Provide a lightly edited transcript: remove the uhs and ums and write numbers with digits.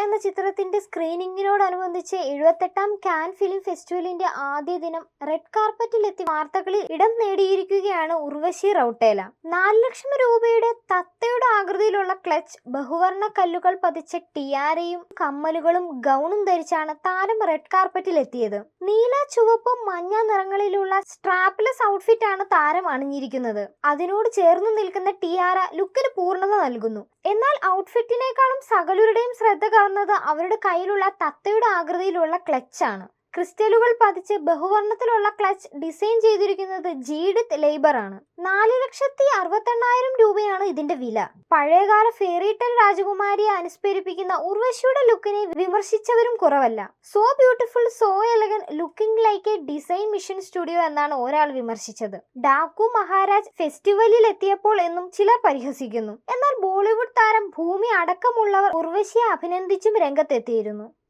എന്ന ചിത്രത്തിന്റെ സ്ക്രീനിങ്ങിനോടനുബന്ധിച്ച് 78ാം Cannes film ഫെസ്റ്റിവലിന്റെ ആദ്യ ദിനം റെഡ് കാർപ്പറ്റിലെത്തി വാർത്തകളിൽ ഇടം നേടിയിരിക്കുകയാണ് ഉർവശി റൌട്ടേല. 4 ലക്ഷം രൂപയുടെ തത്തയുടെ ആകൃതിയിലുള്ള ക്ലച്ച്, ബഹുവർണ്ണ കല്ലുകൾ പതിച്ച ടിയാരയും കമ്മലുകളും ഗൗണും ധരിച്ചാണ് താരം റെഡ് കാർപ്പറ്റിലെത്തിയത്. നീല, ചുവപ്പ്, മഞ്ഞ നിറങ്ങളിലുള്ള സ്ട്രാപ്ലെസ് ഔട്ട്ഫിറ്റ് ആണ് താരം അണിഞ്ഞിരിക്കുന്നത്. അതിനോട് ചേർന്നു നിൽക്കുന്ന ടിയാര ലുക്കിന് പൂർണ്ണത നൽകുന്നു. എന്നാൽ ഔട്ട്ഫിറ്റിനേക്കാളും സകലരുടെയും ശ്രദ്ധ കവർന്നത് അവരുടെ കയ്യിലുള്ള തത്തയുടെ ആകൃതിയിലുള്ള ക്ലച്ചാണ്. ക്രിസ്റ്റലുകൾ പതിച്ച് ബഹുവർണ്ണത്തിലുള്ള ക്ലച്ച് ഡിസൈൻ ചെയ്തിരിക്കുന്നത് ജീഡിത്ത് ലേബർ ആണ്. 4,68,000 രൂപയാണ് ഇതിന്റെ വില. പഴയകാല ഫെയറിടെൽ രാജകുമാരിയെ അനുസ്മരിപ്പിക്കുന്ന ഉർവശിയുടെ ലുക്കിനെ വിമർശിച്ചവരും കുറവല്ല. So beautiful, so elegant, looking like A design mission studio എന്നാണ് ഒരാൾ വിമർശിച്ചത്. ഡാക്കു മഹാരാജ് ഫെസ്റ്റിവലിൽ എത്തിയപ്പോൾ എന്നും ചിലർ പരിഹസിക്കുന്നു. എന്നാൽ ബോളിവുഡ് താരം ഭൂമി അടക്കമുള്ളവർ ഉർവശിയെ അഭിനന്ദിച്ചും രംഗത്തെത്തിയിരുന്നു.